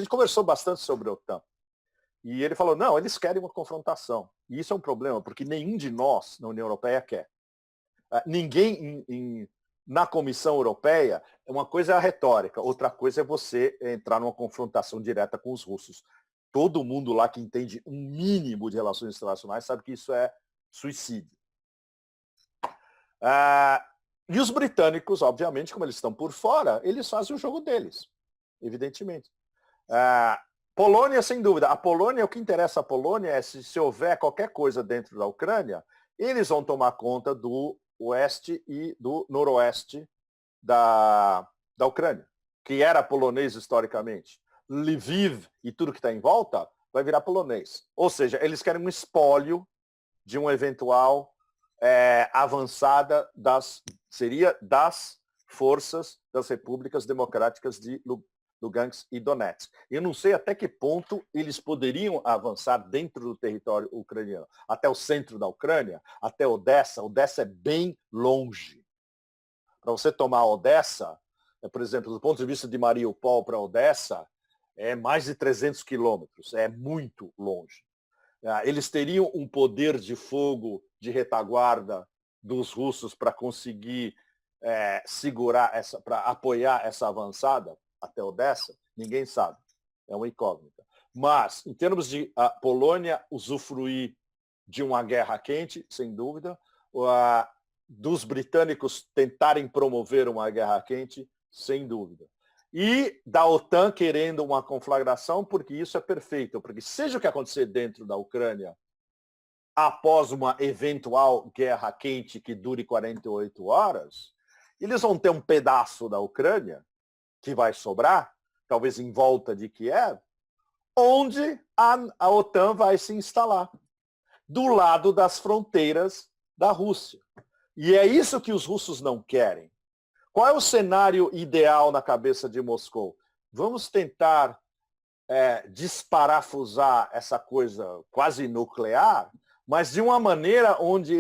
gente conversou bastante sobre a OTAN. E ele falou, não, eles querem uma confrontação. E isso é um problema, porque nenhum de nós na União Europeia quer. Ninguém na Comissão Europeia, uma coisa é a retórica, outra coisa é você entrar numa confrontação direta com os russos. Todo mundo lá que entende um mínimo de relações internacionais sabe que isso é suicídio. E os britânicos, obviamente, como eles estão por fora, eles fazem o jogo deles, evidentemente. Polônia, sem dúvida. A Polônia, o que interessa à Polônia é se houver qualquer coisa dentro da Ucrânia, eles vão tomar conta do oeste e do noroeste da Ucrânia, que era polonês historicamente. Lviv e tudo que está em volta vai virar polonês. Ou seja, eles querem um espólio de uma eventual avançada das forças das repúblicas democráticas de Lugansk e Donetsk. Eu não sei até que ponto eles poderiam avançar dentro do território ucraniano. Até o centro da Ucrânia, até Odessa. Odessa é bem longe. Para você tomar Odessa, por exemplo, do ponto de vista de Mariupol para Odessa, é mais de 300 quilômetros. É muito longe. Eles teriam um poder de fogo de retaguarda dos russos para conseguir segurar para apoiar essa avançada até Odessa? Ninguém sabe. É uma incógnita. Mas, em termos de a Polônia usufruir de uma guerra quente, sem dúvida, dos britânicos tentarem promover uma guerra quente, sem dúvida. E da OTAN querendo uma conflagração, porque isso é perfeito. Porque seja o que acontecer dentro da Ucrânia, após uma eventual guerra quente que dure 48 horas, eles vão ter um pedaço da Ucrânia que vai sobrar, talvez em volta de Kiev, onde a OTAN vai se instalar, do lado das fronteiras da Rússia. E é isso que os russos não querem. Qual é o cenário ideal na cabeça de Moscou? Vamos tentar desparafusar essa coisa quase nuclear, mas de uma maneira onde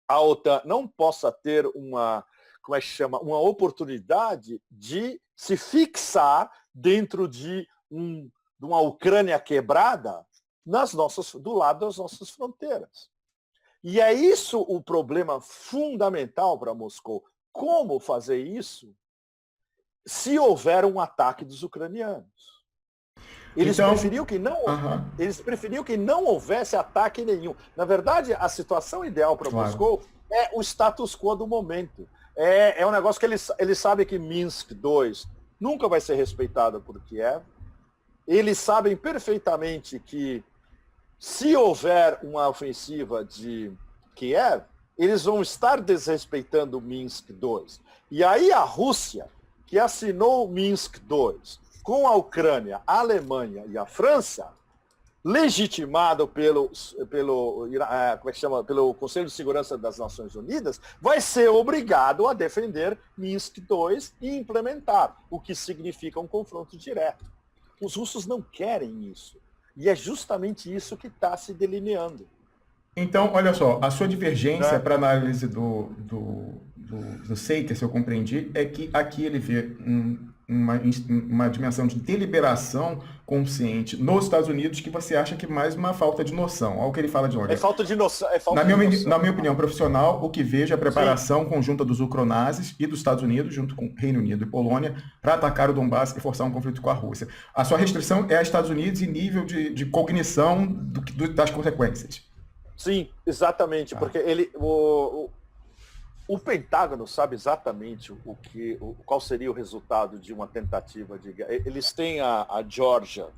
a OTAN não possa ter uma oportunidade de se fixar dentro de uma Ucrânia quebrada do lado das nossas fronteiras. E é isso o problema fundamental para Moscou. Como fazer isso se houver um ataque dos ucranianos? Eles preferiam que não houvesse ataque nenhum. Na verdade, a situação ideal para Moscou é o status quo do momento. É um negócio que eles sabem que Minsk II nunca vai ser respeitado por Kiev. Eles sabem perfeitamente que se houver uma ofensiva de Kiev, eles vão estar desrespeitando Minsk II. E aí a Rússia, que assinou Minsk II com a Ucrânia, a Alemanha e a França, legitimado pelo Conselho de Segurança das Nações Unidas, vai ser obrigado a defender Minsk II e implementar, o que significa um confronto direto. Os russos não querem isso. E é justamente isso que está se delineando. Então, olha só, a sua divergência para a análise do Seiter, se eu compreendi, é que aqui ele vê uma dimensão de deliberação consciente nos Estados Unidos que você acha que é mais uma falta de noção. Olha o que ele fala de onde. É falta de noção. Na minha opinião profissional, o que vejo é a preparação conjunta dos ucronazis e dos Estados Unidos, junto com Reino Unido e Polônia, para atacar o Donbass e forçar um conflito com a Rússia. A sua restrição é a Estados Unidos em nível de cognição das consequências. Sim, exatamente, porque o Pentágono sabe exatamente qual seria o resultado de uma tentativa de guerra. Eles têm a Geórgia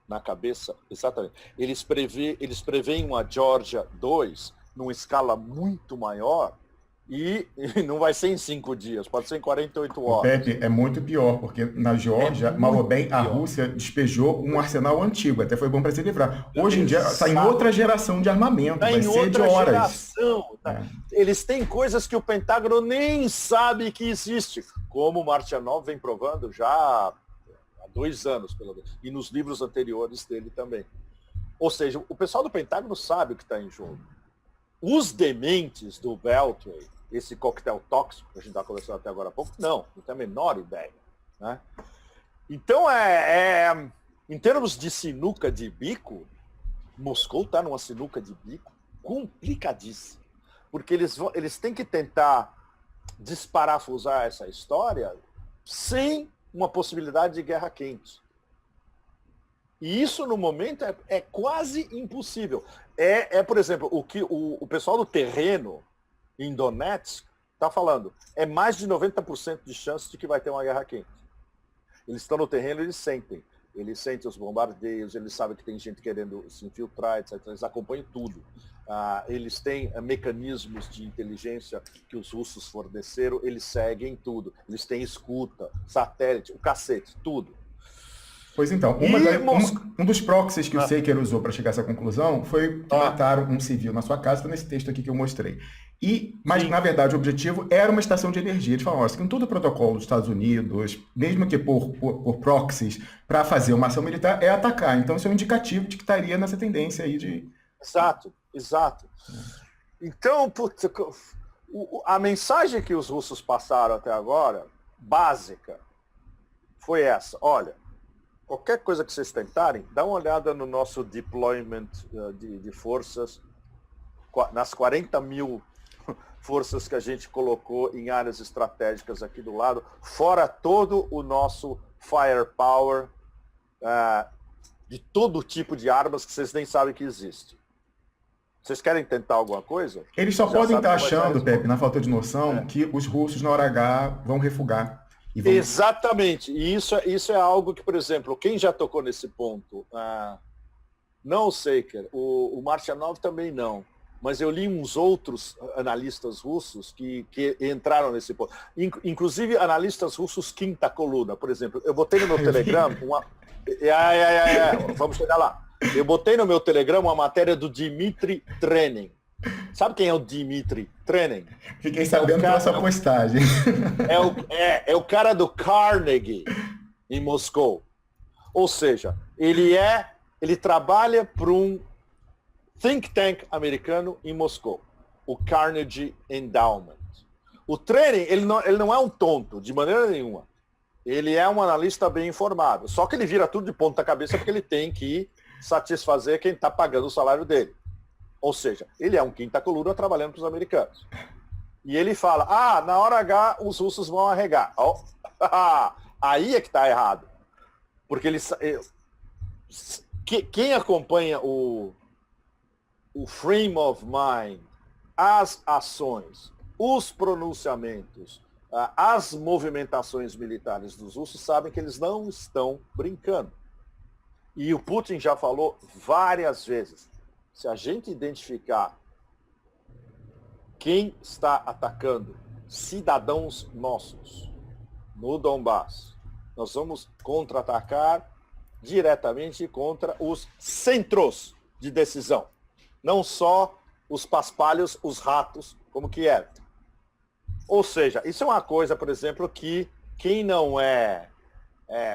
na cabeça, exatamente. Eles preveem uma Geórgia 2 numa escala muito maior e não vai ser em 5 dias, pode ser em 48 horas. Pepe, é muito pior, porque na Geórgia, mal ou bem, a Rússia despejou um arsenal antigo, até foi bom para se livrar. Hoje em dia está em outra geração de armamento, vai ser de horas. Eles têm coisas que o Pentágono nem sabe que existe, como o Martchanov vem provando já há 2 anos, pelo menos, e nos livros anteriores dele também. Ou seja, o pessoal do Pentágono sabe o que está em jogo. Os dementes do Beltway, esse coquetel tóxico que a gente está conversando até agora há pouco, não tem a menor ideia. Né? Então, em termos de sinuca de bico, Moscou está numa sinuca de bico complicadíssima. Porque eles têm que tentar desparafusar essa história sem uma possibilidade de guerra quente. E isso, no momento, é quase impossível. Por exemplo, o que o pessoal do terreno em Donetsk está falando. É mais de 90% de chance de que vai ter uma guerra quente. Eles estão no terreno, eles sentem. Eles sentem os bombardeios, eles sabem que tem gente querendo se infiltrar, etc. Eles acompanham tudo. Eles têm mecanismos de inteligência que os russos forneceram, eles seguem tudo. Eles têm escuta, satélite, o cacete, tudo. Pois então, um dos proxies que o Saker usou para chegar a essa conclusão foi que mataram um civil na sua casa, nesse texto aqui que eu mostrei. Mas, na verdade, o objetivo era uma estação de energia. Eles falaram, que todo o protocolo dos Estados Unidos, mesmo que por proxies, para fazer uma ação militar, é atacar. Então, isso é um indicativo de que estaria nessa tendência aí de... Exato. Então, putz, a mensagem que os russos passaram até agora, básica, foi essa. Olha, qualquer coisa que vocês tentarem, dá uma olhada no nosso deployment de forças, nas 40 mil forças que a gente colocou em áreas estratégicas aqui do lado, fora todo o nosso firepower de todo tipo de armas que vocês nem sabem que existe. Vocês querem tentar alguma coisa? Eles só podem estar achando, Pepe, na falta de noção, que os russos na hora H vão refugar. Exatamente. E isso é algo que, por exemplo, quem já tocou nesse ponto? Não o Saker, o Martianov também não. Mas eu li uns outros analistas russos que entraram nesse ponto. Inclusive analistas russos quinta coluna, por exemplo. Eu botei no meu Telegram vamos chegar lá. Eu botei no meu Telegram uma matéria do Dmitry Trenin. Sabe quem é o Dmitry Trenin? Fiquei sabendo pela sua postagem. É o cara do Carnegie em Moscou. Ou seja, ele trabalha para um think tank americano em Moscou, o Carnegie Endowment. O Trenin, ele não é um tonto, de maneira nenhuma. Ele é um analista bem informado. Só que ele vira tudo de ponta cabeça porque ele tem que satisfazer quem está pagando o salário dele. Ou seja, ele é um quinta coluna trabalhando para os americanos. E ele fala, na hora H os russos vão arregar. Aí é que está errado. Porque quem acompanha o frame of mind, as ações, os pronunciamentos, as movimentações militares dos russos sabem que eles não estão brincando. E o Putin já falou várias vezes, se a gente identificar quem está atacando cidadãos nossos no Donbass, nós vamos contra-atacar diretamente contra os centros de decisão. Não só os paspalhos, os ratos, como Kiev. Ou seja, isso é uma coisa, por exemplo, que quem não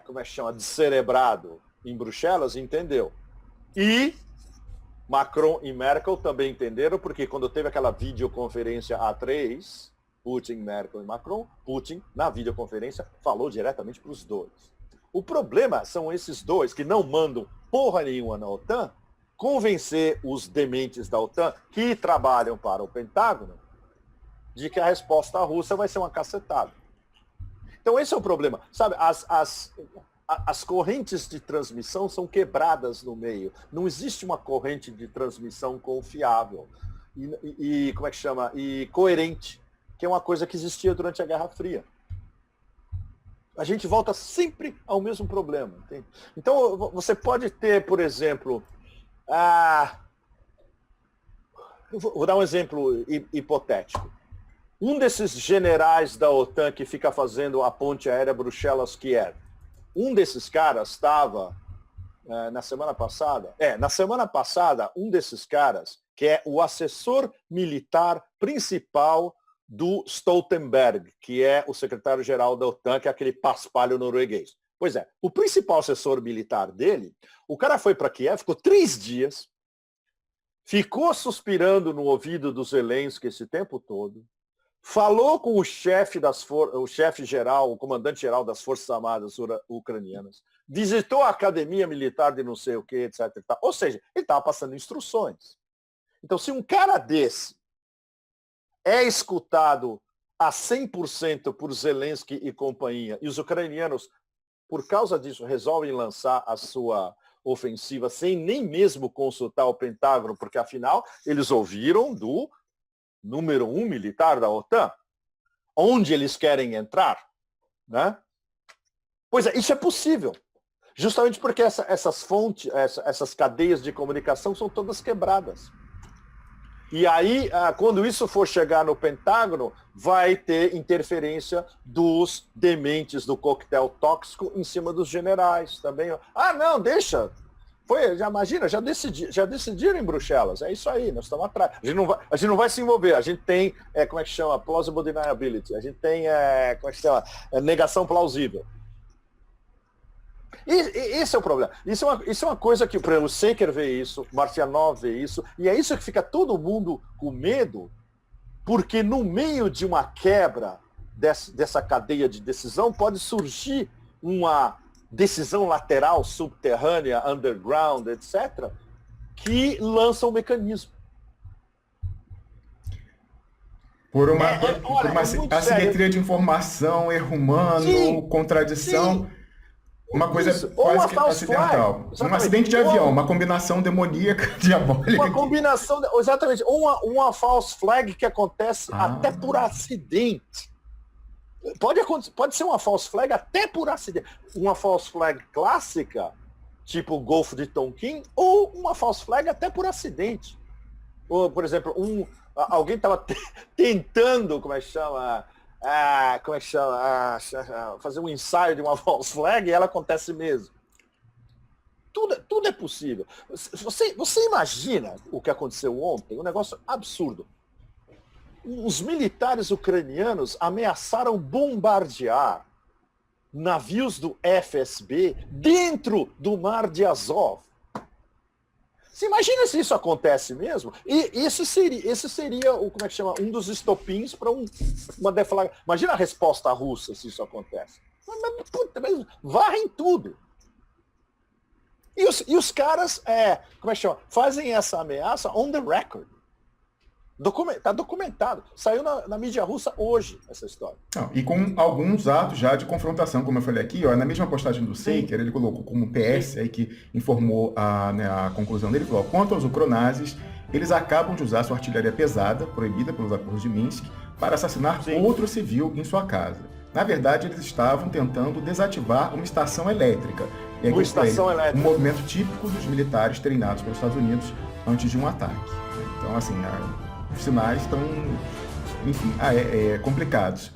como é que chama, descerebrado em Bruxelas, entendeu. E Macron e Merkel também entenderam, porque quando teve aquela videoconferência A3, Putin, Merkel e Macron, Putin, na videoconferência, falou diretamente para os dois. O problema são esses dois que não mandam porra nenhuma na OTAN, convencer os dementes da OTAN que trabalham para o Pentágono de que a resposta russa vai ser uma cacetada. Então esse é o problema. Sabe, as correntes de transmissão são quebradas no meio. Não existe uma corrente de transmissão confiável e como é que chama? E coerente, que é uma coisa que existia durante a Guerra Fria. A gente volta sempre ao mesmo problema. Entende? Então você pode ter, por exemplo, vou dar um exemplo hipotético. Um desses generais da OTAN que fica fazendo a ponte aérea Bruxelas-Kiev, um desses caras estava na semana passada, um desses caras, que é o assessor militar principal do Stoltenberg, que é o secretário-geral da OTAN, que é aquele paspalho norueguês. Pois é, o principal assessor militar dele, o cara foi para Kiev, ficou 3 dias, ficou suspirando no ouvido do Zelensky esse tempo todo, falou com o chefe o chefe geral, o comandante geral das Forças Armadas ucranianas, visitou a academia militar de não sei o que, etc. Ou seja, ele estava passando instruções. Então, se um cara desse é escutado a 100% por Zelensky e companhia, e os ucranianos, por causa disso, resolvem lançar a sua ofensiva sem nem mesmo consultar o Pentágono, porque afinal eles ouviram do número 1 militar da OTAN, onde eles querem entrar, né? Pois é, isso é possível. Justamente porque essas fontes, essas cadeias de comunicação são todas quebradas. E aí, quando isso for chegar no Pentágono, vai ter interferência dos dementes do coquetel tóxico em cima dos generais também. Ah, não, deixa. Já imagina, já decidiram em Bruxelas. É isso aí, nós estamos atrás. A gente não vai se envolver. A gente tem, como é que chama? Plausible deniability. A gente tem, como é que chama? Negação plausível. E esse é o problema. Isso é uma coisa que, por exemplo, o Seker vê isso, o Marcianov vê isso, e é isso que fica todo mundo com medo, porque no meio de uma quebra dessa cadeia de decisão pode surgir uma decisão lateral, subterrânea, underground, etc., que lança o mecanismo. Por uma assimetria de informação, erro humano, sim, contradição. Sim. Uma coisa isso. Quase que acidental. Um acidente de avião, uma combinação demoníaca, diabólica. Uma combinação, exatamente. Uma false flag que acontece até por acidente. Pode ser uma false flag até por acidente. Uma false flag clássica, tipo o Golfo de Tonkin, ou uma false flag até por acidente. Ou, por exemplo, alguém estava tentando, fazer um ensaio de uma false flag e ela acontece mesmo. Tudo é possível. Você imagina o que aconteceu ontem? Um negócio absurdo. Os militares ucranianos ameaçaram bombardear navios do FSB dentro do Mar de Azov. Você imagina se isso acontece mesmo? E esse seria um dos estopins para uma deflagração. Imagina a resposta russa se isso acontece. Varrem tudo. E os caras, fazem essa ameaça on the record. Está documentado. Saiu na mídia russa hoje, essa história. Não, e com alguns atos já de confrontação, como eu falei aqui, na mesma postagem do Seker, ele colocou como PS, aí, que informou a conclusão dele, falou, quanto aos ucronazis, eles acabam de usar sua artilharia pesada, proibida pelos acordos de Minsk, para assassinar outro civil em sua casa. Na verdade, eles estavam tentando desativar uma estação elétrica. E um movimento típico dos militares treinados pelos Estados Unidos antes de um ataque. Então, assim, os sinais estão, enfim, complicados.